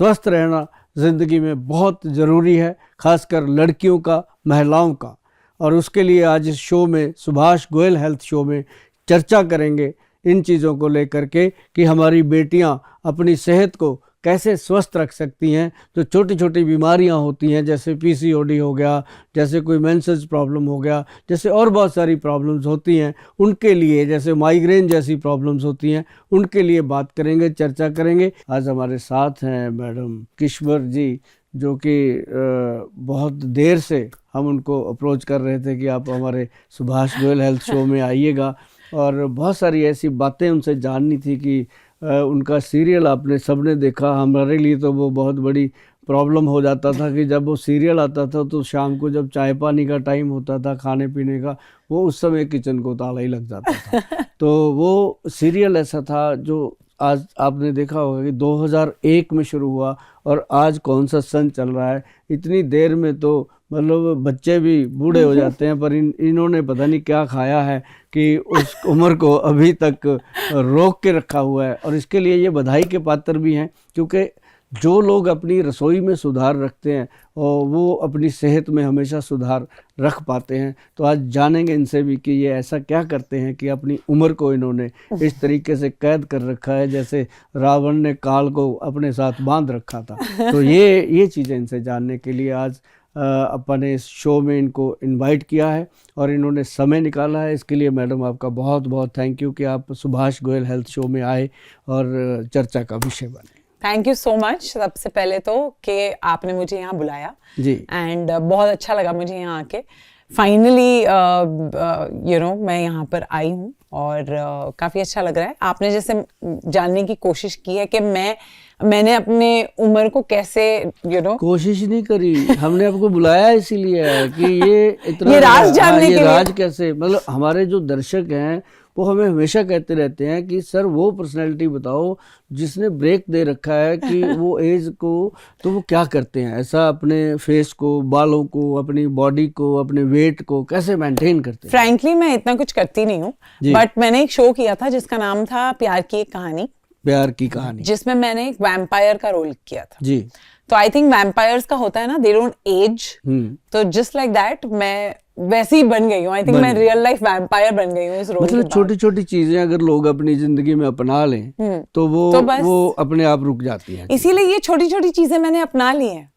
स्वस्थ रहना ज़िंदगी में बहुत ज़रूरी है, खासकर लड़कियों का, महिलाओं का। और उसके लिए आज इस शो में, सुभाष गोयल हेल्थ शो में चर्चा करेंगे इन चीज़ों को लेकर के कि हमारी बेटियां अपनी सेहत को कैसे स्वस्थ रख सकती हैं। जो छोटी छोटी बीमारियां होती हैं, जैसे पीसीओडी हो गया, जैसे कोई मेंसेस प्रॉब्लम हो गया, जैसे और बहुत सारी प्रॉब्लम्स होती हैं, उनके लिए, जैसे माइग्रेन जैसी प्रॉब्लम्स होती हैं, उनके लिए बात करेंगे, चर्चा करेंगे। आज हमारे साथ हैं मैडम किश्वर जी, जो कि बहुत देर से हम उनको अप्रोच कर रहे थे कि आप हमारे सुभाष गोयल हेल्थ शो में आइएगा, और बहुत सारी ऐसी बातें उनसे जाननी थी कि उनका सीरियल आपने सबने देखा। हमारे लिए तो वो बहुत बड़ी प्रॉब्लम हो जाता था कि जब वो सीरियल आता था तो शाम को जब चाय पानी का टाइम होता था, खाने पीने का, वो उस समय किचन को ताला ही लग जाता था। तो वो सीरियल ऐसा था जो आज आपने देखा होगा कि 2001 में शुरू हुआ और आज कौन सा सन चल रहा है। इतनी देर में तो मतलब बच्चे भी बूढ़े हो जाते हैं, पर इन्होंने पता नहीं क्या खाया है कि उस उम्र को अभी तक रोक के रखा हुआ है। और इसके लिए ये बधाई के पात्र भी हैं, क्योंकि जो लोग अपनी रसोई में सुधार रखते हैं और वो अपनी सेहत में हमेशा सुधार रख पाते हैं। तो आज जानेंगे इनसे भी कि ये ऐसा क्या करते हैं कि अपनी उम्र को इन्होंने इस तरीके से कैद कर रखा है, जैसे रावण ने काल को अपने साथ बांध रखा था। तो ये चीज़ें इनसे जानने के लिए आज अपने इस शो में इनको इनवाइट किया है और इन्होंने समय निकाला है। इसके लिए मैडम आपका बहुत बहुत थैंक यू कि आप सुभाष गोयल हेल्थ शो में आए और चर्चा का विषय बने। थैंक यू सो मच सबसे पहले तो कि आपने मुझे यहाँ बुलाया जी, एंड बहुत अच्छा लगा मुझे यहाँ आके। फाइनली मैं यहाँ पर आई हूँ और काफ़ी अच्छा लग रहा है। आपने जैसे जानने की कोशिश की है कि मैंने अपने उम्र को कैसे कोशिश नहीं करी, हमने आपको बुलाया इसीलिए है कि ये इतना ये राज जानने के लिए। राज कैसे, मतलब हमारे जो दर्शक हैं वो हमें हमेशा कहते रहते हैं कि सर वो पर्सनैलिटी बताओ जिसने ब्रेक दे रखा है कि वो एज को, तो वो क्या करते हैं ऐसा अपने फेस को, बालों को, अपनी बॉडी को, अपने वेट को कैसे मेंटेन करते हैं। फ्रैंकली मैं इतना कुछ करती नहीं हूँ, बट मैंने एक शो किया था जिसका नाम था प्यार की एक कहानी, प्यार की कहानी, जिसमें मैंने एक वैम्पायर का रोल किया था जी। तो आई थिंक वैम्पायर्स का होता है ना, दे डोंट एज, तो जस्ट लाइक दैट मैं वैसे ही बन गई हूँ। आई थिंक मैं रियल लाइफ वैम्पायर बन गई हूँ इस रोल। मतलब छोटी छोटी चीजें अगर लोग अपनी जिंदगी में अपना लें तो वो अपने आप रुक जाती हैं। इसीलिए ये छोटी छोटी चीजें मैंने अपना ली हैं।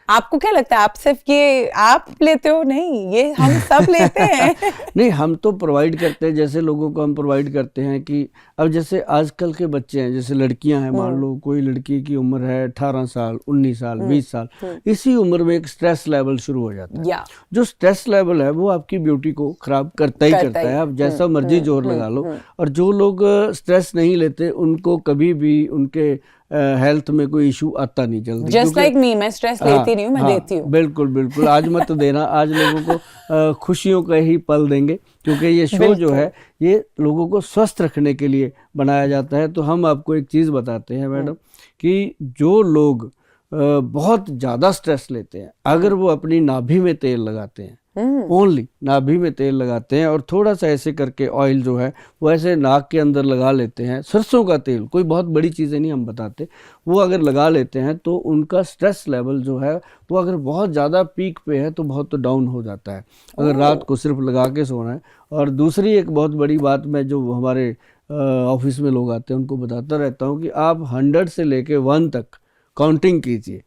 आपको क्या लगता है आप सिर्फ ये आप लेते हो? नहीं, ये हम सब लेते हैं। नहीं, हम तो प्रोवाइड करते हैं, जैसे लोगों को हम प्रोवाइड करते हैं कि अब जैसे आजकल के बच्चे हैं, जैसे लड़कियां हैं, मान लो कोई लड़की की उम्र है 18 साल, 19 साल, 20 साल, इसी उम्र में एक स्ट्रेस लेवल शुरू हो जाता है। जो स्ट्रेस लेवल है वो आपकी ब्यूटी को खराब करता ही करता है, आप जैसा मर्जी जोर लगा लो। और जो लोग स्ट्रेस नहीं लेते उनको कभी भी उनके हेल्थ में कोई इशू आता नहीं जल्दी। जस्ट लाइक मी, मैं स्ट्रेस लेती नहीं हूँ, मैं देती हूँ। बिल्कुल बिल्कुल, आज मत देना, आज लोगों को खुशियों का ही पल देंगे, क्योंकि ये शो जो है ये लोगों को स्वस्थ रखने के लिए बनाया जाता है। तो हम आपको एक चीज़ बताते हैं मैडम कि जो लोग बहुत ज़्यादा स्ट्रेस लेते हैं, अगर वो अपनी नाभि में तेल लगाते हैं, ओनली नाभि में तेल लगाते हैं और थोड़ा सा ऐसे करके ऑयल जो है वो ऐसे नाक के अंदर लगा लेते हैं, सरसों का तेल, कोई बहुत बड़ी चीज़ें नहीं हम बताते, वो अगर लगा लेते हैं तो उनका स्ट्रेस लेवल जो है वो अगर बहुत ज़्यादा पीक पे है तो बहुत डाउन हो जाता है, अगर रात को सिर्फ लगा के सोना है। और दूसरी एक बहुत बड़ी बात मैं जो हमारे ऑफिस में लोग आते हैं उनको बताता रहता हूँ कि आप 100 से लेके 1 तक काउंटिंग कीजिए,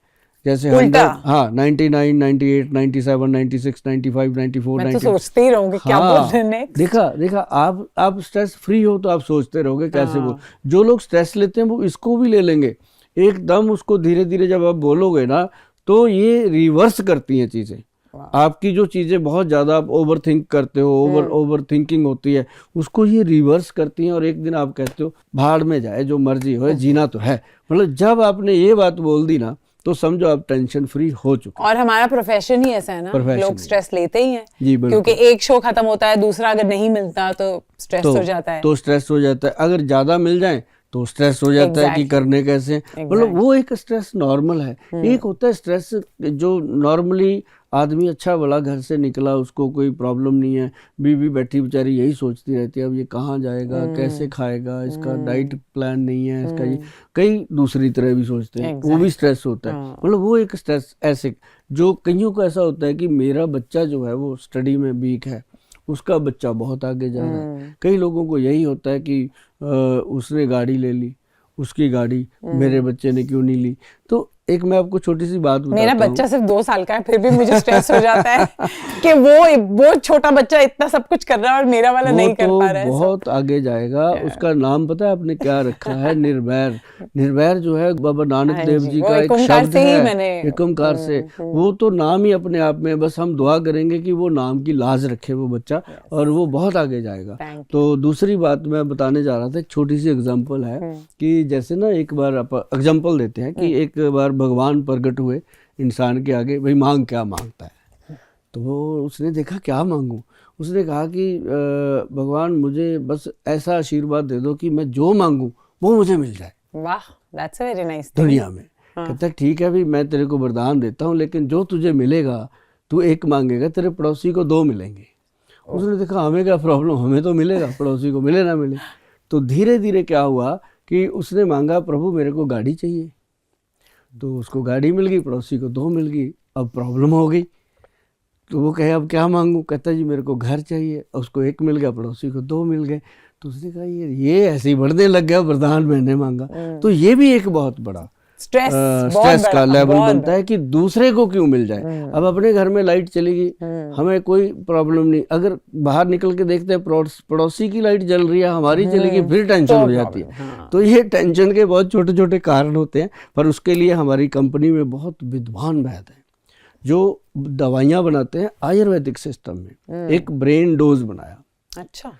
जैसे 100, हाँ, 99, 98, 97, 96, 95, 94, मैं तो सोचते ही रहूंगी क्या बोल रहे हैं नेक्स्ट। देखा आप स्ट्रेस फ्री हो तो आप सोचते रहोगे कैसे बोल। जो लोग स्ट्रेस लेते हैं वो इसको भी ले लेंगे एकदम, उसको धीरे धीरे जब आप बोलोगे ना तो ये रिवर्स करती हैं चीजें। आपकी जो चीजें बहुत ज्यादा आप ओवर थिंक करते हो, ओवर थिंकिंग होती है, उसको ये रिवर्स करती हैं और एक दिन आप कहते हो भाड़ में जाए जो मर्जी हो, जीना तो है। मतलब जब आपने ये बात बोल दी ना तो समझो आप टेंशन फ्री हो चुके। और हमारा प्रोफेशन ही ऐसा है ना, लोग स्ट्रेस लेते ही हैं जी, क्योंकि एक शो खत्म होता है, दूसरा अगर नहीं मिलता तो स्ट्रेस हो जाता है। तो स्ट्रेस हो जाता है, अगर ज्यादा मिल जाए तो स्ट्रेस हो जाता है कि करने कैसे। मतलब वो एक स्ट्रेस नॉर्मल है। एक होता है स्ट्रेस जो नॉर्मली आदमी अच्छा भला घर से निकला, उसको कोई प्रॉब्लम नहीं है, बीवी बैठी बेचारी यही सोचती रहती है अब ये कहाँ जाएगा, कैसे खाएगा, इसका डाइट प्लान नहीं है, इसका ये कई दूसरी तरह भी सोचते हैं, वो भी स्ट्रेस होता है। मतलब वो एक स्ट्रेस ऐसे जो कईयों को ऐसा होता है कि मेरा बच्चा जो है वो स्टडी में वीक है, उसका बच्चा बहुत आगे जा रहा है। कई लोगों को यही होता है कि उसने गाड़ी ले ली, उसकी गाड़ी मेरे बच्चे ने क्यों नहीं ली। तो एक मैं आपको छोटी सी बात बताता हूँ। मेरा बच्चा सिर्फ 2 साल का है, फिर भी मुझे स्ट्रेस हो जाता है कि वो छोटा बच्चा इतना सब कुछ कर रहा है और मेरा वाला नहीं कर पा रहा है। बहुत आगे जाएगा। उसका नाम पता है आपने क्या रखा है? निर्वैर। निर्वैर जो है बाबा नानक देव जी का एक शब्द है, एक ओंकार से। वो तो नाम ही अपने आप में, बस हम दुआ करेंगे कि वो नाम की लाज रखे वो बच्चा, और वो बहुत आगे जाएगा। तो दूसरी बात मैं बताने जा रहा था, एक छोटी सी एग्जाम्पल है कि जैसे ना एक बार एग्जाम्पल देते हैं कि एक बार भगवान प्रकट हुए इंसान के आगे, भाई मांग क्या मांगता है। तो उसने देखा क्या मांगूं। उसने कहा कि भगवान मुझे बस ऐसा आशीर्वाद दे दो कि मैं जो मांगूं वो मुझे मिल जाए। वाह, that's a very nice thing. दुनिया में कहता है ठीक है भाई, मैं तेरे को वरदान देता हूँ, लेकिन जो तुझे मिलेगा, तू एक मांगेगा, तेरे पड़ोसी को 2 मिलेंगे। उसने देखा हमें क्या प्रॉब्लम, हमें तो मिलेगा, पड़ोसी को मिले ना मिले। तो धीरे धीरे क्या हुआ कि उसने मांगा प्रभु मेरे को गाड़ी चाहिए, तो उसको गाड़ी मिल गई, पड़ोसी को 2 मिल गई। अब प्रॉब्लम हो गई, तो वो कहे अब क्या मांगूं। कहता जी मेरे को घर चाहिए, उसको 1 मिल गया, पड़ोसी को 2 मिल गए। तो उसने कहा ये ऐसे ही बढ़ने लग गया, वरदान मैंने मांगा। तो ये भी एक बहुत बड़ा स्ट्रेस का लेवल बनता है कि दूसरे को क्यों मिल जाए। अब अपने घर में लाइट चली गई, हमें कोई प्रॉब्लम नहीं, अगर बाहर निकल के देखते हैं पड़ोसी की लाइट जल रही है, हमारी चली गई, फिर टेंशन हो जाती है। तो ये टेंशन के बहुत छोटे छोटे कारण होते हैं। पर उसके लिए हमारी कंपनी में बहुत विद्वान वैद्य हैं जो दवाइयाँ बनाते हैं आयुर्वेदिक सिस्टम में। एक ब्रेन डोज बनाया। अच्छा।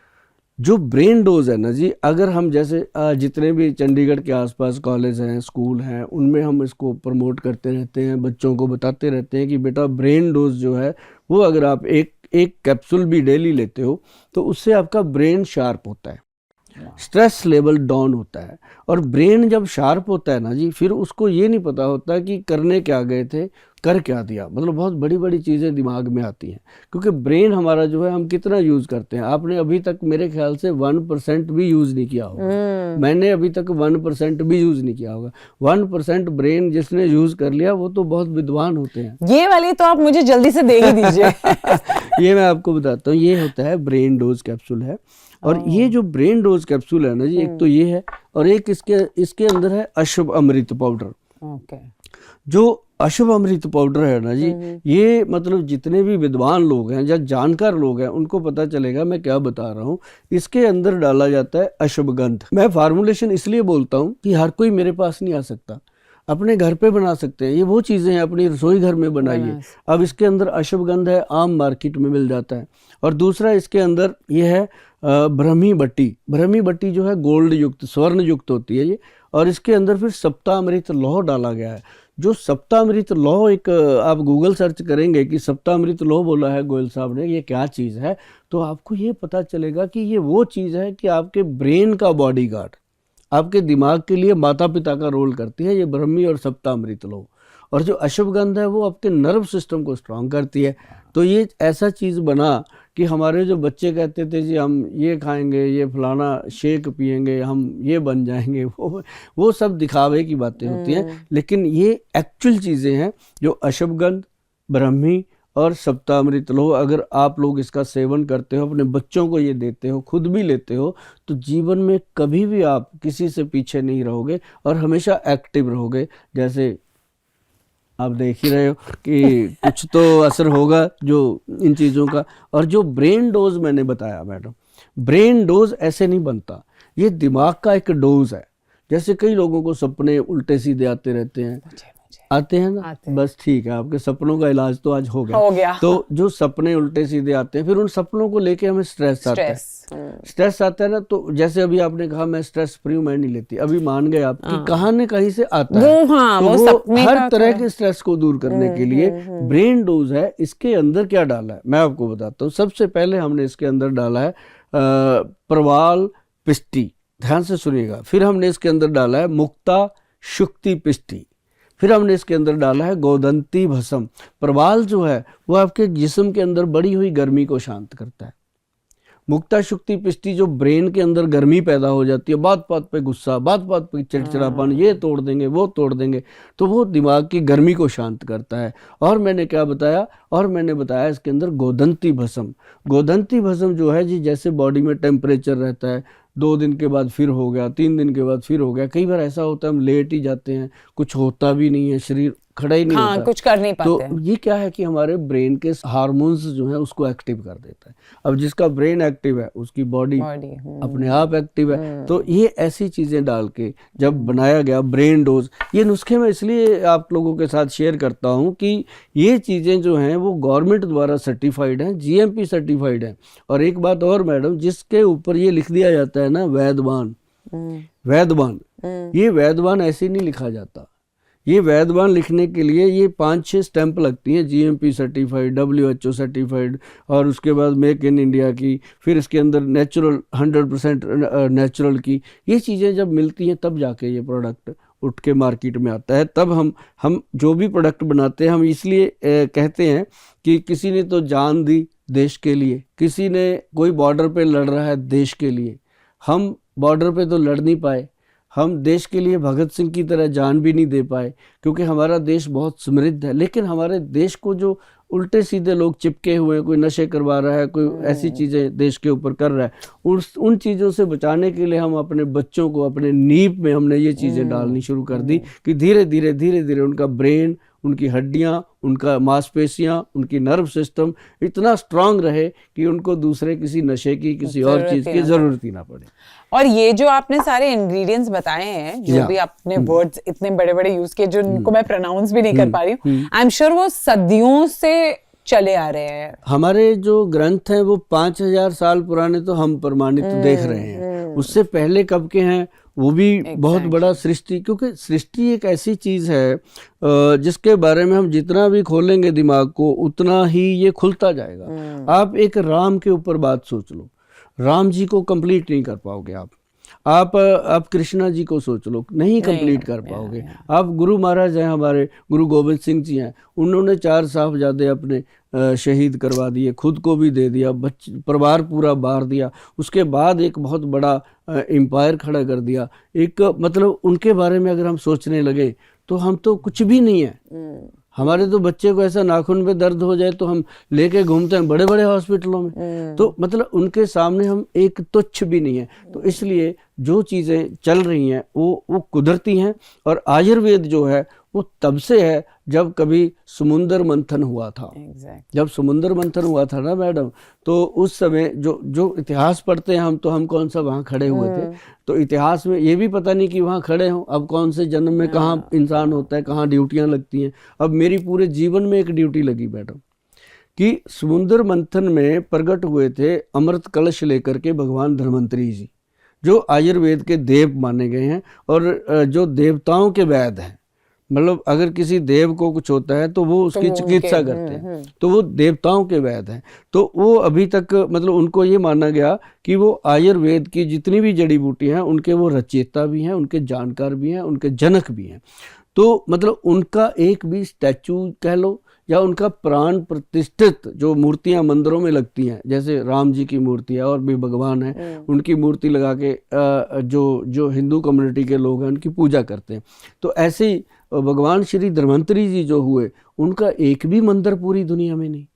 जो ब्रेन डोज है ना जी, अगर हम जैसे जितने भी चंडीगढ़ के आसपास कॉलेज हैं, स्कूल हैं, उनमें हम इसको प्रमोट करते रहते हैं, बच्चों को बताते रहते हैं कि बेटा ब्रेन डोज जो है वो अगर आप एक कैप्सूल भी डेली लेते हो तो उससे आपका ब्रेन शार्प होता है, स्ट्रेस लेवल डाउन होता है। और ब्रेन जब शार्प होता है ना जी, फिर उसको ये नहीं पता होता कि करने क्या गए थे, कर क्या दिया। मतलब बहुत बड़ी बड़ी चीज़ें दिमाग में आती हैं, क्योंकि ब्रेन हमारा जो है हम कितना यूज़ करते हैं। आपने अभी तक मेरे ख्याल से 1% भी यूज़ नहीं किया होगा। मैंने अभी तक 1% भी यूज़ नहीं किया होगा। 1% ब्रेन जिसने यूज़ कर लिया वो तो बहुत विद्वान होते हैं। ये वाली तो आप मुझे जल्दी से दे ही दीजिए। ये मैं आपको बताता हूँ, ये होता है ब्रेन डोज कैप्सूल है। और ये जो ब्रेन डोज कैप्सूल है ना जी, एक तो ये है, और एक इसके अंदर है अशुभ अमृत पाउडर। ओके। जो अशुभ अमृत पाउडर है ना जी, ये मतलब जितने भी विद्वान लोग हैं या जानकार लोग हैं उनको पता चलेगा मैं क्या बता रहा हूँ। इसके अंदर डाला जाता है अशुभ गंध। मैं फार्मूलेशन इसलिए बोलता हूँ कि हर कोई मेरे पास नहीं आ सकता, अपने घर पे बना सकते हैं। ये वो चीज़ें हैं अपनी रसोई घर में बनाइए। अब इसके अंदर अश्वगंध है, आम मार्केट में मिल जाता है। और दूसरा इसके अंदर ये है ब्रह्मी बट्टी। ब्रह्मी बट्टी जो है गोल्ड युक्त, स्वर्ण युक्त होती है ये। और इसके अंदर फिर सप्तामृत लौह डाला गया है। जो सप्तामृत लौह, एक आप गूगल सर्च करेंगे कि सप्तामृत लौह बोला है गोयल साहब ने, ये क्या चीज़ है, तो आपको ये पता चलेगा कि ये वो चीज़ है कि आपके ब्रेन का बॉडीगार्ड, आपके दिमाग के लिए माता पिता का रोल करती है ये ब्रह्मी और सप्तामृत लौह। और जो अश्वगंध है वो आपके नर्व सिस्टम को स्ट्रांग करती है। तो ये ऐसा चीज़ बना कि हमारे जो बच्चे कहते थे जी हम ये खाएंगे, ये फलाना शेक पिएंगे, हम ये बन जाएंगे, वो सब दिखावे की बातें होती हैं। लेकिन ये एक्चुअल चीज़ें हैं जो अश्वगंध, ब्रह्मी और सप्तामृत लौह, अगर आप लोग इसका सेवन करते हो, अपने बच्चों को ये देते हो, खुद भी लेते हो, तो जीवन में कभी भी आप किसी से पीछे नहीं रहोगे और हमेशा एक्टिव रहोगे। जैसे आप देख ही रहे हो कि कुछ तो असर होगा जो इन चीज़ों का। और जो ब्रेन डोज मैंने बताया मैडम, ब्रेन डोज ऐसे नहीं बनता, ये दिमाग का एक डोज है। जैसे कई लोगों को सपने उल्टे सीधे आते रहते हैं, आते हैं ना, बस ठीक है, आपके सपनों का इलाज तो आज हो गया। तो जो सपने उल्टे सीधे आते हैं, फिर उन सपनों को लेके हमें स्ट्रेस आता है। स्ट्रेस आता है ना, तो जैसे अभी आपने कहा मैं स्ट्रेस फ्री हूं, मैं नहीं लेती, अभी मान गए आप कि कहाँ न कहीं से आता है। तो वो हर तरह के स्ट्रेस को दूर करने के लिए ब्रेन डोज है। इसके अंदर क्या डाला है मैं आपको बताता हूँ। सबसे पहले हमने इसके अंदर डाला है प्रवाल पिष्टी, ध्यान से सुनिएगा। फिर हमने इसके अंदर डाला है मुक्ता शुक्ति पिष्टी। फिर हमने इसके अंदर डाला है गोदंती भस्म। प्रवाल जो है वो आपके जिस्म के अंदर बढ़ी हुई गर्मी को शांत करता है। मुक्ता शुक्ति पिष्टि जो ब्रेन के अंदर गर्मी पैदा हो जाती है, बात बात पे गुस्सा, बात बात पे चिड़चिड़ापन, ये तोड़ देंगे वो तोड़ देंगे, तो वो दिमाग की गर्मी को शांत करता है। और मैंने क्या बताया, और मैंने बताया इसके अंदर गोदंती भस्म। गोदंती भस्म जो है जी, जैसे बॉडी में टेम्परेचर रहता है, 2 दिन के बाद फिर हो गया, 3 दिन के बाद फिर हो गया, कई बार ऐसा होता है हम लेट ही जाते हैं, कुछ होता भी नहीं है, शरीर खड़ा ही नहीं होता, कुछ कर नहीं पाते। तो ये क्या है कि हमारे ब्रेन के हार्मोन्स जो है उसको एक्टिव कर देता है। अब जिसका ब्रेन एक्टिव है उसकी बॉडी अपने आप एक्टिव है। तो ये ऐसी चीजें डाल के जब बनाया गया ब्रेन डोज, ये नुस्खे मैं इसलिए आप लोगों के साथ शेयर करता हूँ कि ये चीजें जो हैं वो गवर्नमेंट द्वारा सर्टिफाइड हैं, GMP सर्टिफाइड हैं। और एक बात और मैडम, जिसके ऊपर ये लिख दिया जाता है ना वैदवान, वैदवान, ये वैदवान ऐसे नहीं लिखा जाता। ये वैदवान लिखने के लिए ये 5-6 स्टैंप लगती हैं, GMP सर्टिफाइड, WHO सर्टिफाइड, और उसके बाद मेक इन इंडिया की, फिर इसके अंदर नेचुरल 100% नेचुरल की। ये चीज़ें जब मिलती हैं तब जाके ये प्रोडक्ट उठ के मार्केट में आता है। तब हम जो भी प्रोडक्ट बनाते हैं हम इसलिए कहते हैं कि किसी ने तो जान दी देश के लिए, किसी ने कोई बॉर्डर पे लड़ रहा है देश के लिए, हम बॉर्डर पे तो लड़ नहीं पाए, हम देश के लिए भगत सिंह की तरह जान भी नहीं दे पाए, क्योंकि हमारा देश बहुत समृद्ध है। लेकिन हमारे देश को जो उल्टे सीधे लोग चिपके हुए हैं, कोई नशे करवा रहा है, कोई ऐसी चीज़ें देश के ऊपर कर रहा है, उन चीज़ों से बचाने के लिए हम अपने बच्चों को अपने नींव में हमने ये चीज़ें डालनी शुरू कर दी कि धीरे धीरे उनका ब्रेन, उनकी हड्डियाँ, उनका मांसपेशियाँ, उनकी नर्व सिस्टम इतना स्ट्रांग रहे कि उनको दूसरे किसी नशे की, किसी और चीज़ की ज़रूरत ही ना पड़े। और ये जो आपने सारे इंग्रेडिएंट्स बताए हैं, जो भी आपने वर्ड्स इतने बड़े बड़े यूज किए जिनको मैं प्रोनाउंस भी नहीं कर पा रही हूँ, आई एम श्योर वो सदियों से चले आ रहे हैं। हमारे जो ग्रंथ हैं वो 5000 साल पुराने तो हम प्रमाणित देख रहे हैं, उससे पहले कब के हैं वो भी बहुत बड़ा सृष्टि, क्योंकि सृष्टि एक ऐसी चीज़ है जिसके बारे में हम जितना भी खोलेंगे दिमाग को उतना ही ये खुलता जाएगा। आप एक राम के ऊपर बात सोच लो, राम जी को कंप्लीट नहीं कर पाओगे आप कृष्णा जी को सोच लो, नहीं कंप्लीट कर पाओगे। आप गुरु महाराज हैं, हमारे गुरु गोविंद सिंह जी हैं, उन्होंने 4 साहबजादे अपने शहीद करवा दिए, खुद को भी दे दिया, परिवार पूरा बार दिया, उसके बाद एक बहुत बड़ा एम्पायर खड़ा कर दिया। एक मतलब उनके बारे में अगर हम सोचने लगे तो हम तो कुछ भी नहीं है। हमारे तो बच्चे को ऐसा नाखून पे दर्द हो जाए तो हम लेके घूमते हैं बड़े बड़े हॉस्पिटलों में, तो मतलब उनके सामने हम एक तुच्छ भी नहीं है। तो इसलिए जो चीज़ें चल रही हैं वो कुदरती हैं। और आयुर्वेद जो है वो तब से है जब कभी समुंदर मंथन हुआ था। जब समुंदर मंथन हुआ था ना मैडम, तो उस समय जो इतिहास पढ़ते हैं हम, तो हम कौन सा वहाँ खड़े हुए थे, तो इतिहास में ये भी पता नहीं कि वहाँ खड़े हों। अब कौन से जन्म में कहाँ इंसान होता है, कहाँ ड्यूटियाँ लगती हैं। अब मेरी पूरे जीवन में एक ड्यूटी लगी मैडम कि समुंदर मंथन में प्रकट हुए थे अमृत कलश लेकर के भगवान धन्वंतरी जी, जो आयुर्वेद के देव माने गए हैं और जो देवताओं के वैद्य हैं। मतलब अगर किसी देव को कुछ होता है तो वो उसकी चिकित्सा करते हैं, तो वो देवताओं के वैद्य हैं। तो वो अभी तक मतलब उनको ये माना गया कि वो आयुर्वेद की जितनी भी जड़ी बूटी हैं उनके वो रचयिता भी हैं, उनके जानकार भी हैं, उनके जनक भी हैं। तो मतलब उनका एक भी स्टैचू कह लो या उनका प्राण प्रतिष्ठित जो मूर्तियां मंदिरों में लगती हैं, जैसे राम जी की मूर्ति है और भी भगवान है, उनकी मूर्ति लगा के जो हिंदू कम्युनिटी के लोग हैं उनकी पूजा करते हैं। तो ऐसे ही भगवान श्री धन्वंतरी जी जो हुए, उनका एक भी मंदिर पूरी दुनिया में नहीं।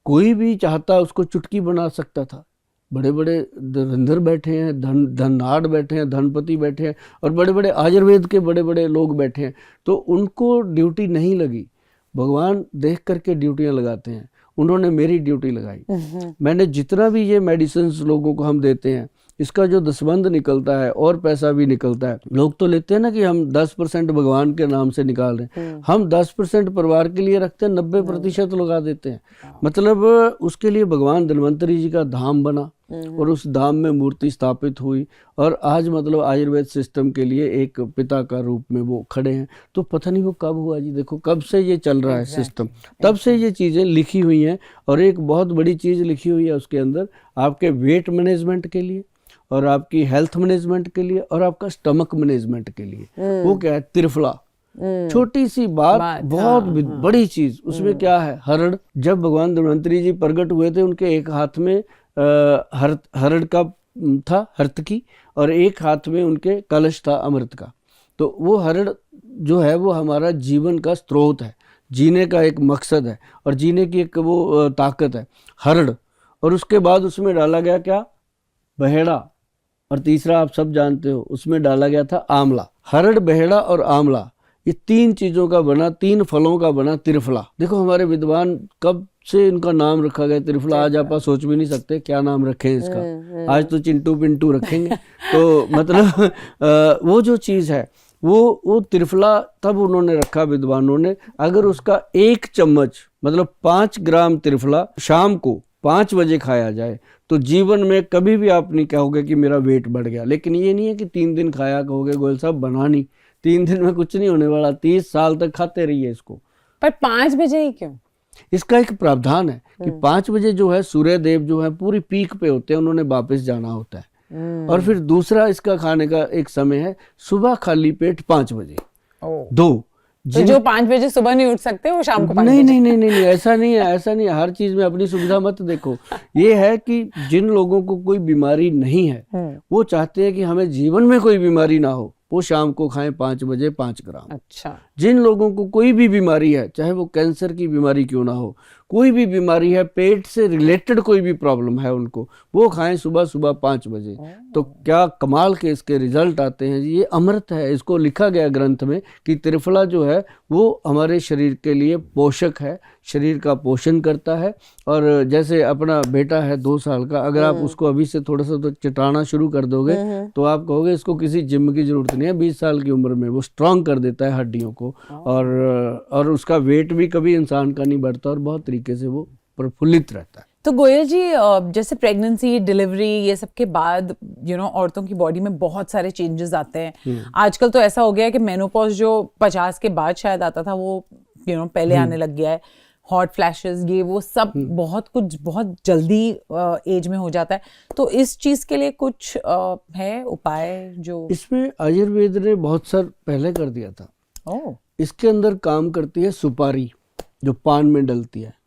कोई भी चाहता उसको चुटकी बना सकता था। बड़े बड़े धुरंधर बैठे हैं, धनाढ़ बैठे हैं, धनपति बैठे हैं, और बड़े बड़े आयुर्वेद के बड़े बड़े लोग बैठे हैं, तो उनको ड्यूटी नहीं लगी। भगवान देख करके ड्यूटियां लगाते हैं, उन्होंने मेरी ड्यूटी लगाई। मैंने जितना भी ये मेडिसिन लोगों को हम देते हैं, इसका जो दसबंध निकलता है और पैसा भी निकलता है। लोग तो लेते हैं ना कि हम 10% भगवान के नाम से निकाल रहे हैं, हम 10% परिवार के लिए रखते हैं, 90% लगा देते हैं। मतलब उसके लिए भगवान धन्वंतरी जी का धाम बना और उस धाम में मूर्ति स्थापित हुई, और आज मतलब आयुर्वेद सिस्टम के लिए एक पिता का रूप में वो खड़े हैं। तो पता नहीं वो कब हुआ जी, देखो कब से ये चल रहा है सिस्टम, तब से ये चीज़ें लिखी हुई हैं। और एक बहुत बड़ी चीज़ लिखी हुई है उसके अंदर, आपके वेट मैनेजमेंट के लिए और आपकी हेल्थ मैनेजमेंट के लिए और आपका स्टमक मैनेजमेंट के लिए। वो क्या है, त्रिफला। छोटी सी बात बहुत बड़ी चीज। उसमें क्या है, हरड़, जब भगवान धन्वंतरी जी प्रकट हुए थे, उनके एक हाथ में हरड़ का था, हर्तकी, और एक हाथ में उनके कलश था अमृत का। तो वो हरड़ जो है वो हमारा जीवन का स्रोत है, जीने का एक मकसद है और जीने की एक वो ताकत है, हरड़। और उसके बाद उसमें डाला गया क्या, बहेड़ा, और तीसरा आप सब जानते हो उसमें डाला गया था आंवला। हरड़, बहेड़ा और आंवला, ये तीन चीजों का बना, तीन फलों का बना त्रिफला। देखो हमारे विद्वान कब से इनका नाम रखा गया त्रिफला, आज आप सोच भी नहीं सकते क्या नाम रखे इसका। आज तो चिंटू पिंटू रखेंगे। तो मतलब वो जो चीज है वो त्रिफला तब उन्होंने रखा विद्वानों ने। अगर उसका 1 चम्मच मतलब 5 ग्राम त्रिफला शाम को 5 बजे खाया जाए तो जीवन में कभी भी आप नहीं कहोगे कि मेरा वेट बढ़ गया। लेकिन ये नहीं है कि 3 दिन खाया कहोगे गोयल साहब बना नहीं, 3 दिन में कुछ नहीं होने वाला, 30 साल तक खाते रहिए इसको। पर 5 बजे ही क्यों? इसका एक प्रावधान है कि 5 बजे जो है सूर्य देव जो है पूरी पीक पे होते हैं, उन्होंने वापस जाना होता है। और फिर दूसरा इसका खाने का एक समय है सुबह खाली पेट 5 बजे। दो तो जो 5 बजे सुबह नहीं उठ सकते वो शाम को 5 नहीं, नहीं नहीं नहीं नहीं ऐसा नहीं है, ऐसा नहीं है। हर चीज में अपनी सुविधा मत देखो। ये है कि जिन लोगों को कोई बीमारी नहीं है वो चाहते हैं कि हमें जीवन में कोई बीमारी ना हो, वो शाम को खाएं 5 बजे 5 ग्राम। अच्छा। जिन लोगों को कोई भी बीमारी है, चाहे वो कैंसर की बीमारी क्यों ना हो, कोई भी बीमारी है, पेट से रिलेटेड कोई भी प्रॉब्लम है उनको, वो खाएं सुबह सुबह 5 बजे। तो क्या कमाल के इसके रिजल्ट आते हैं। ये अमृत है। इसको लिखा गया ग्रंथ में कि त्रिफला जो है वो हमारे शरीर के लिए पोषक है, शरीर का पोषण करता है। और जैसे अपना बेटा है 2 साल का, अगर आप उसको अभी से थोड़ा सा तो चटाना शुरू कर दोगे तो आप कहोगे इसको किसी जिम की जरूरत नहीं है। 20 साल की उम्र में वो स्ट्रांग कर देता है हड्डियों को, और उसका वेट भी कभी इंसान का नहीं बढ़ता और बहुत तरीके से वो प्रफुल्लित रहता है। तो गोयल जी, जैसे प्रेगनेंसी, डिलीवरी, ये सब के बाद औरतों की बॉडी में बहुत सारे चेंजेस आते हैं। आजकल तो ऐसा हो गया है कि मेनोपॉज जो 50 के बाद शायद आता था वो पहले आने लग गया है। हॉट फ्लैशेस, ये वो सब बहुत कुछ बहुत जल्दी एज में हो जाता है। तो इस चीज के लिए कुछ है उपाय जो इसमें आयुर्वेद ने बहुत साल पहले कर दिया था। इसके अंदर काम करती है सुपारी, जो पान में डलती है।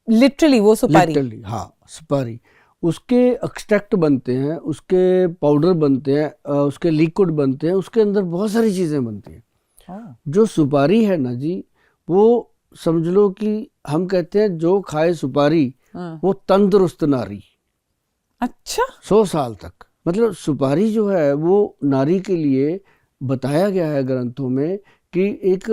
लिटरली वो सुपारी? लिटरली हाँ, सुपारी। उसके एक्सट्रैक्ट बनते हैं, उसके पाउडर बनते हैं, उसके लिक्विड बनते हैं, उसके अंदर बहुत सारी चीजें बनती हैं। जो सुपारी है ना जी, वो समझ लो कि हम कहते हैं जो खाए सुपारी वो तंदुरुस्त नारी। अच्छा। 100 साल तक। मतलब सुपारी जो है वो नारी के लिए बताया गया है ग्रंथों में कि एक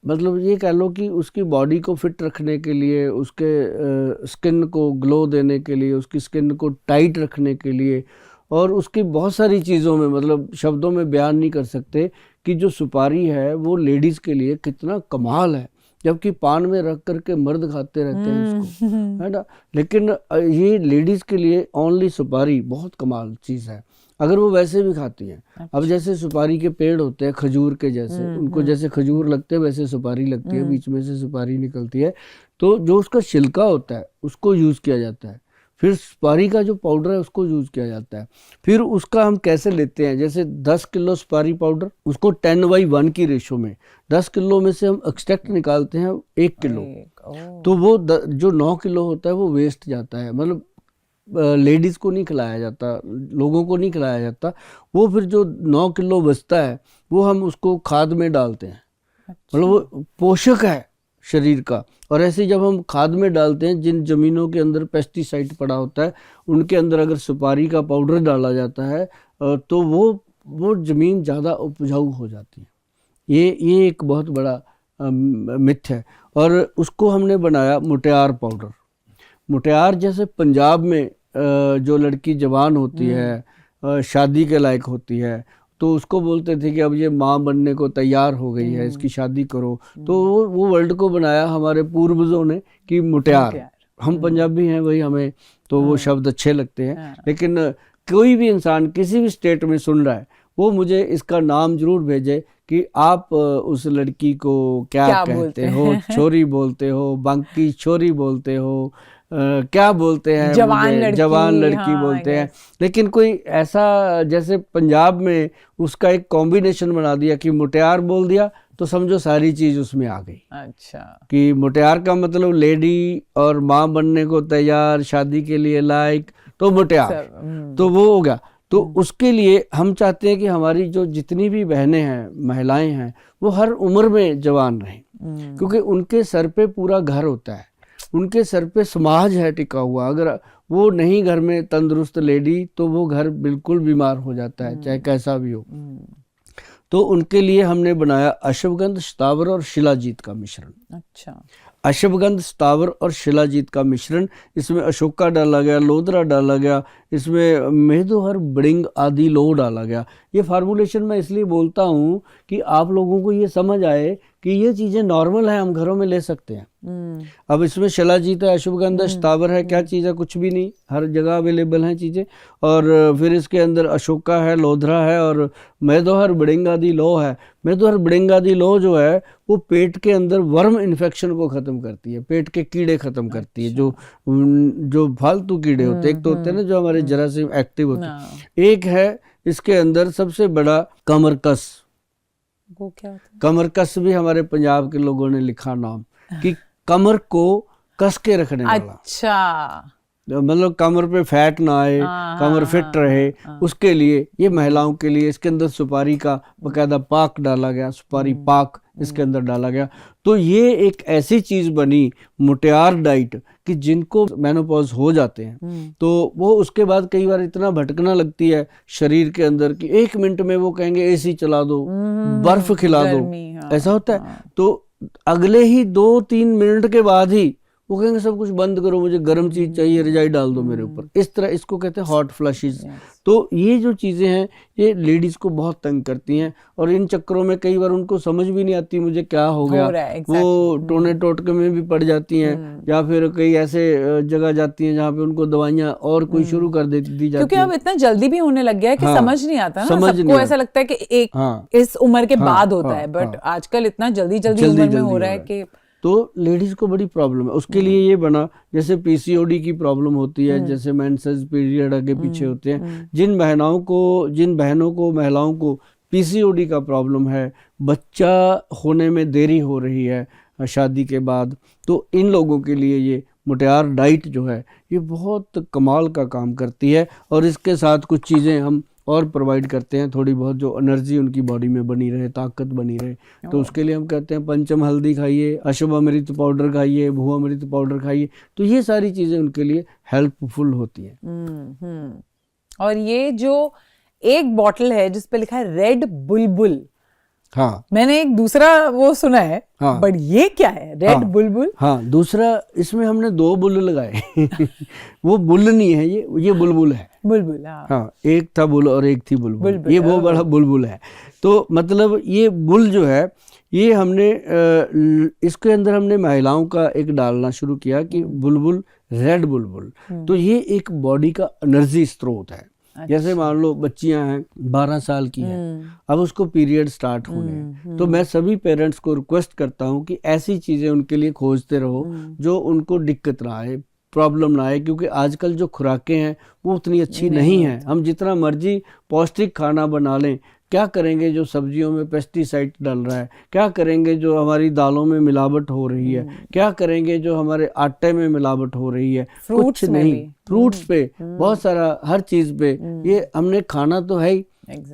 मतलब ये कह लो कि उसकी बॉडी को फिट रखने के लिए, उसके स्किन को ग्लो देने के लिए, उसकी स्किन को टाइट रखने के लिए, और उसकी बहुत सारी चीज़ों में, मतलब शब्दों में बयान नहीं कर सकते कि जो सुपारी है वो लेडीज़ के लिए कितना कमाल है। जबकि पान में रख करके मर्द खाते रहते हैं इसको, है ना। लेकिन ये लेडीज़ के लिए ओनली सुपारी बहुत कमाल चीज़ है, अगर वो वैसे भी खाती हैं। अच्छा। अब जैसे सुपारी के पेड़ होते हैं खजूर के जैसे, उनको जैसे खजूर लगते हैं वैसे सुपारी लगती है, बीच में से सुपारी निकलती है। तो जो उसका छिलका होता है उसको यूज़ किया जाता है, फिर सुपारी का जो पाउडर है उसको यूज़ किया जाता है। फिर उसका हम कैसे लेते हैं, जैसे 10 किलो सुपारी पाउडर, उसको 10/1 की रेशो में 10 किलो में से हम एक्सट्रैक्ट निकालते हैं 1 किलो। तो वो जो 9 किलो होता है वो वेस्ट जाता है, मतलब लेडीज़ को नहीं खिलाया जाता, लोगों को नहीं खिलाया जाता। वो फिर जो 9 किलो बचता है वो हम उसको खाद में डालते हैं। अच्छा। मतलब वो पोषक है शरीर का। और ऐसे जब हम खाद में डालते हैं, जिन ज़मीनों के अंदर पेस्टिसाइड पड़ा होता है उनके अंदर अगर सुपारी का पाउडर डाला जाता है तो वो ज़मीन ज़्यादा उपजाऊ हो जाती है। ये एक बहुत बड़ा मिथ है। और उसको हमने बनाया मुटियार पाउडर। मुटियार जैसे पंजाब में जो लड़की जवान होती है, शादी के लायक होती है, तो उसको बोलते थे कि अब ये माँ बनने को तैयार हो गई है, इसकी शादी करो। तो वो वर्ड को बनाया हमारे पूर्वजों ने कि मुटियार। हम पंजाबी हैं भाई, हमें तो वो शब्द अच्छे लगते हैं। लेकिन कोई भी इंसान किसी भी स्टेट में सुन रहा है वो मुझे इसका नाम जरूर भेजे कि आप उस लड़की को क्या कहते हो। छोरी बोलते हो, बांकी छोरी बोलते हो, क्या बोलते हैं, जवान लड़की, जवान लड़की हाँ, बोलते हैं, लेकिन कोई ऐसा जैसे पंजाब में उसका एक कॉम्बिनेशन बना दिया कि मुटियार बोल दिया तो समझो सारी चीज उसमें आ गई। अच्छा, कि मुटियार का मतलब लेडी और माँ बनने को तैयार, शादी के लिए लायक, तो मुटियार, तो वो हो गया। तो उसके लिए हम चाहते हैं कि हमारी जो जितनी भी बहनें हैं, महिलाएं हैं, वो हर उम्र में जवान रहें, क्योंकि उनके सर पे पूरा घर होता है, उनके सर पे समाज है टिका हुआ। अगर वो नहीं घर में तंदुरुस्त लेडी तो वो घर बिल्कुल बीमार हो जाता है, चाहे कैसा भी हो। तो उनके लिए हमने बनाया अश्वगंध, शतावर और शिलाजीत का मिश्रण। अच्छा, अश्वगंध, शतावर और शिलाजीत का मिश्रण, इसमें अशोका डाला गया, लोदरा डाला गया, इसमें मेहदोहर, बड़िंग आदि लो डाला गया। ये फार्मूलेशन मैं इसलिए बोलता हूँ कि आप लोगों को ये समझ आए कि ये चीज़ें नॉर्मल हैं, हम घरों में ले सकते हैं। अब इसमें शिलाजीत है, अश्वगंध है, शतावर है, क्या चीज़ है, कुछ भी नहीं, हर जगह अवेलेबल हैं चीज़ें। और फिर इसके अंदर अशोका है, लोधरा है और मेहदोहर, बड़िंग आदि लो है। मेहदोहर, बड़िंग आदि लो जो है वो पेट के अंदर वर्म इन्फेक्शन को ख़त्म करती है, पेट के कीड़े ख़त्म करती है, जो फालतू कीड़े होते हैं। एक तो होते हैं ना जो हमारे जरासीम एक्टिव होते हैं, एक है इसके अंदर सबसे बड़ा कमरकस। वो क्या होता है? कमरकस भी हमारे पंजाब के लोगों ने लिखा नाम, कि कमर को कस के रखने वाला। अच्छा, मतलब कमर पे फैट ना आए, कमर फिट रहे, उसके लिए ये महिलाओं के लिए। इसके अंदर सुपारी का बकायदा पाक डाला गया, सुपारी पाक इसके अंदर डाला गया। तो ये एक ऐसी चीज बनी मुटियार डाइट कि जिनको मेनोपॉज हो जाते हैं तो वो उसके बाद कई बार इतना भटकना लगती है शरीर के अंदर कि 1 मिनट में वो कहेंगे एसी चला दो, बर्फ खिला दो, ऐसा होता है। तो अगले ही 2-3 मिनट के बाद ही वो कहेंगे सब कुछ बंद करो, मुझे गर्म चीज चाहिए, रजाई डाल दो मेरे ऊपर। इस तरह इसको कहते हैं हॉट फ्लशेस। तो ये जो चीजें हैं ये लेडीज को बहुत तंग करती हैं और इन चक्करों में कई बार उनको समझ भी नहीं आती मुझे क्या हो गया। वो टोने टोटके में भी पड़ जाती हैं या फिर कई ऐसे जगह जाती हैं जहाँ पे उनको दवाइयाँ और कोई शुरू कर दी जाती है, क्योंकि अब इतना जल्दी भी होने लग गया है कि समझ नहीं आता ना, सबको ऐसा लगता है कि एक इस उम्र के बाद होता है, बट आजकल इतना जल्दी उम्र में हो रहा है कि तो लेडीज को बड़ी प्रॉब्लम है। उसके लिए ये बना, जैसे पीसीओडी की प्रॉब्लम होती है, जैसे मेंसेस पीरियड आगे पीछे होते हैं, जिन बहनों को महिलाओं को पीसीओडी का प्रॉब्लम है, बच्चा होने में देरी हो रही है शादी के बाद, तो इन लोगों के लिए ये मुटियार डाइट जो है ये बहुत कमाल का काम करती है। और इसके साथ कुछ चीज़ें हम और प्रोवाइड करते हैं, थोड़ी बहुत जो एनर्जी उनकी बॉडी में बनी रहे, ताकत बनी रहे। तो उसके लिए हम कहते हैं पंचम हल्दी खाइए, अशुभामृत पाउडर खाइए, भुआमृत पाउडर खाइए। तो ये सारी चीज़ें उनके लिए हेल्पफुल होती हैं। और ये जो एक बॉटल है जिस पे लिखा है रेड बुलबुल, हाँ, मैंने एक दूसरा वो सुना है, हाँ, बट ये क्या है रेड बुलबुल? हाँ, दूसरा इसमें हमने 2 बुल लगाए वो बुल नहीं है, ये बुलबुल है। बुलबुल, हाँ, एक था बुल और एक थी बुलबुल, ये बहुत बड़ा बुलबुल है। तो मतलब ये बुल जो है ये हमने इसके अंदर हमने महिलाओं का एक डालना शुरू किया कि बुलबुल, रेड बुलबुल। तो ये एक बॉडी का एनर्जी स्रोत है। जैसे मान लो बच्चियां हैं 12 साल की हैं, अब उसको पीरियड स्टार्ट होने हैं, तो मैं सभी पेरेंट्स को रिक्वेस्ट करता हूं कि ऐसी चीजें उनके लिए खोजते रहो जो उनको दिक्कत ना आए, प्रॉब्लम ना आए, क्योंकि आजकल जो खुराकें हैं वो उतनी अच्छी नहीं हैं। हम जितना मर्जी पौष्टिक खाना बना लें, क्या करेंगे जो सब्जियों में पेस्टिसाइड डल रहा है, क्या करेंगे जो हमारी दालों में मिलावट हो रही है, क्या करेंगे जो हमारे आटे में मिलावट हो रही है, कुछ नहीं। फ्रूट्स पे बहुत सारा, हर चीज पे ये हमने खाना तो है ही।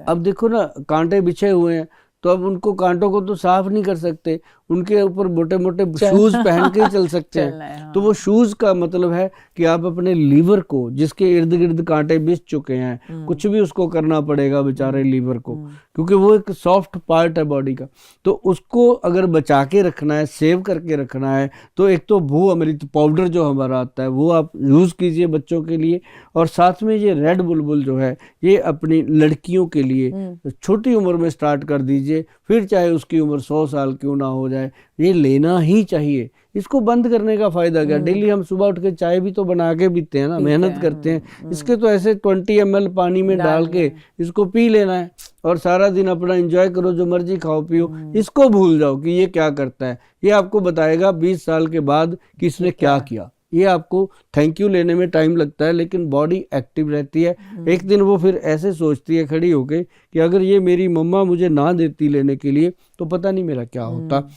अब देखो ना कांटे बिछे हुए हैं, तो अब उनको कांटों को तो साफ नहीं कर सकते, उनके ऊपर मोटे मोटे शूज पहन के ही चल सकते हैं। तो वो शूज का मतलब है कि आप अपने लीवर को, जिसके इर्द गिर्द कांटे बिछ चुके हैं, कुछ भी उसको करना पड़ेगा बेचारे लीवर को, क्योंकि वो एक सॉफ्ट पार्ट है बॉडी का। तो उसको अगर बचा के रखना है, सेव करके रखना है, तो एक तो भू अमृत पाउडर जो हमारा आता है वो आप यूज कीजिए बच्चों के लिए, और साथ में ये रेड बुलबुल जो है ये अपनी लड़कियों के लिए छोटी उम्र में स्टार्ट कर दीजिए, फिर चाहे उसकी उम्र 100 साल क्यों ना हो जाए, ये लेना ही चाहिए। इसको बंद करने का फायदा क्या, डेली हम सुबह उठ के चाय भी तो बना के पीते हैं ना, मेहनत करते हैं। इसके तो ऐसे 20 ml पानी में डाल के इसको पी लेना है और सारा दिन अपना एंजॉय करो, जो मर्जी खाओ पियो, इसको भूल जाओ कि ये क्या करता है। ये आपको बताएगा 20 साल के बाद कि इसने क्या किया। ये आपको थैंक यू लेने में टाइम लगता है, लेकिन बॉडी एक्टिव रहती है। एक दिन वो फिर ऐसे सोचती है खड़ी होके कि अगर ये मेरी मम्मा मुझे ना देती लेने के लिए तो पता नहीं मेरा क्या होता।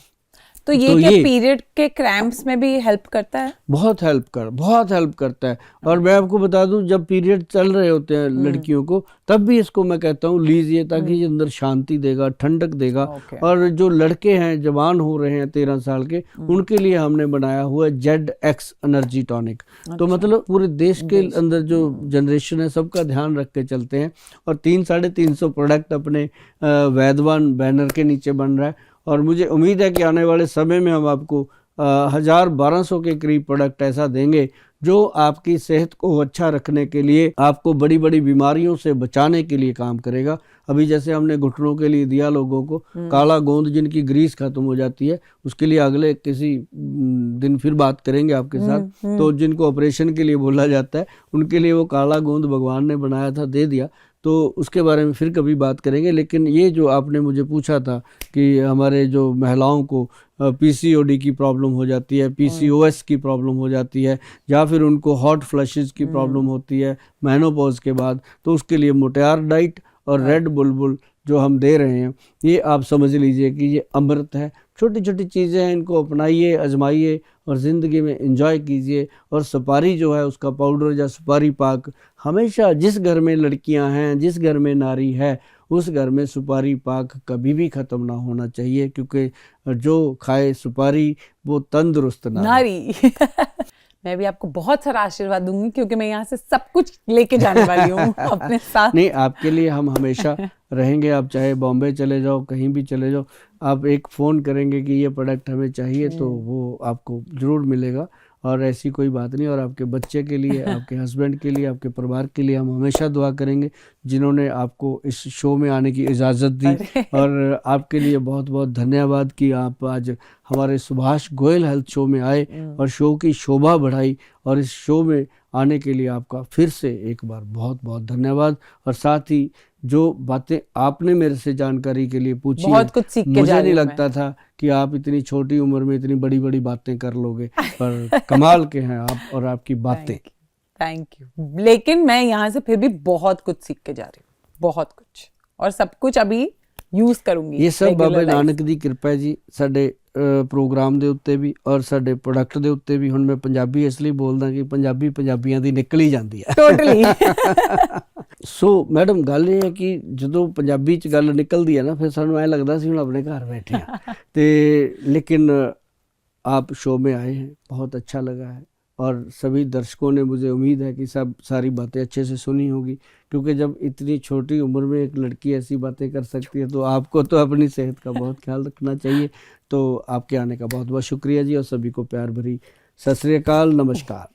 तो ये क्या पीरियड के क्रैम्प्स में भी हेल्प करता है? बहुत हेल्प करता है। और मैं आपको बता दूं, जब पीरियड चल रहे होते हैं लड़कियों को, तब भी इसको मैं कहता हूँ लीजिए, ताकि ये अंदर शांति देगा, ठंडक देगा। और जो लड़के हैं, जवान हो रहे हैं 13 साल के, उनके लिए हमने बनाया हुआ है ZX एनर्जी टॉनिक। तो मतलब पूरे देश के अंदर जो जनरेशन है सबका ध्यान रख के चलते हैं। और 300-350 प्रोडक्ट अपने वैदवान बैनर के नीचे बन रहा है। और मुझे उम्मीद है कि आने वाले समय में हम आपको 1000-1200 के करीब प्रोडक्ट ऐसा देंगे जो आपकी सेहत को अच्छा रखने के लिए, आपको बड़ी बड़ी बीमारियों से बचाने के लिए काम करेगा। अभी जैसे हमने घुटनों के लिए दिया लोगों को, काला गोंद जिनकी ग्रीस खत्म हो जाती है, उसके लिए अगले किसी दिन फिर बात करेंगे आपके साथ। तो जिनको ऑपरेशन के लिए बोला जाता है, उनके लिए वो काला गोंद भगवान ने बनाया था, दे दिया, तो उसके बारे में फिर कभी बात करेंगे। लेकिन ये जो आपने मुझे पूछा था कि हमारे जो महिलाओं को PCOD की प्रॉब्लम हो जाती है, PCOS की प्रॉब्लम हो जाती है, या फिर उनको हॉट फ्लशेस की प्रॉब्लम होती है मेनोपॉज के बाद, तो उसके लिए मोटियार डाइट और रेड बुलबुल जो हम दे रहे हैं, ये आप समझ लीजिए कि ये अमृत है। छोटी छोटी चीज़ें हैं, इनको अपनाइए, आजमाइए और ज़िंदगी में एंजॉय कीजिए। और सुपारी जो है, उसका पाउडर या सुपारी पाक, हमेशा जिस घर में लड़कियां हैं, जिस घर में नारी है, उस घर में सुपारी पाक कभी भी ख़त्म ना होना चाहिए, क्योंकि जो खाए सुपारी वो तंदुरुस्त नारी। मैं भी आपको बहुत सारा आशीर्वाद दूंगी, क्योंकि मैं यहाँ से सब कुछ लेके जाने वाली हूँ अपने साथ। नहीं, आपके लिए हम हमेशा रहेंगे। आप चाहे बॉम्बे चले जाओ, कहीं भी चले जाओ, आप एक फ़ोन करेंगे कि ये प्रोडक्ट हमें चाहिए, तो वो आपको ज़रूर मिलेगा। और ऐसी कोई बात नहीं। और आपके बच्चे के लिए, आपके हस्बैंड के लिए, आपके परिवार के लिए हम हमेशा दुआ करेंगे, जिन्होंने आपको इस शो में आने की इजाज़त दी। और आपके लिए बहुत बहुत धन्यवाद कि आप आज हमारे सुभाष गोयल हेल्थ शो में आए और शो की शोभा बढ़ाई। और इस शो में आने के लिए आपका फिर से एक बार बहुत बहुत धन्यवाद। और साथ ही जो बातें आपने मेरे से जानकारी के लिए पूछी, बहुत कुछ सीख के मुझे नहीं लगता था कि आप इतनी छोटी उम्र में इतनी बड़ी बड़ी बातें कर लोगे, पर कमाल के हैं आप और आपकी बातें। Thank you. लेकिन मैं यहाँ से फिर भी बहुत कुछ सीख के जा रही हूँ, बहुत कुछ, और सब कुछ अभी यूज करूंगी। ये सब बाबा नानक दी कृपा है जी, साडे प्रोग्राम ਦੇ ਉੱਤੇ ਵੀ ਔਰ ਸਾਡੇ ਪ੍ਰੋਡਕਟ ਦੇ ਉੱਤੇ ਵੀ। ਹੁਣ ਮੈਂ ਪੰਜਾਬੀ ਇਸ ਲਈ ਬੋਲਦਾ ਕਿ ਪੰਜਾਬੀ ਪੰਜਾਬੀਆਂ ਦੀ ਨਿਕਲ ਹੀ ਜਾਂਦੀ ਹੈ। ਟੋਟਲੀ। ਸੋ ਮੈਡਮ, ਗੱਲ ਇਹ ਹੈ ਕਿ ਜਦੋਂ ਪੰਜਾਬੀ ਚ ਗੱਲ ਨਿਕਲਦੀ ਹੈ ਨਾ, ਫਿਰ ਸਾਨੂੰ ਐ ਲੱਗਦਾ ਸੀ ਹੁਣ ਆਪਣੇ ਘਰ ਬੈਠੇ ਆ। ਤੇ लेकिन आप शो में आए हैं, बहुत अच्छा लगा है। और सभी दर्शकों ने, मुझे उम्मीद है कि सब सारी बातें अच्छे से सुनी होगी, क्योंकि जब इतनी छोटी उम्र में एक लड़की ऐसी बातें कर सकती है, तो आपको तो अपनी सेहत का बहुत ख्याल रखना चाहिए। तो आपके आने का बहुत बहुत शुक्रिया जी, और सभी को प्यार भरी सत श्री अकाल, नमस्कार।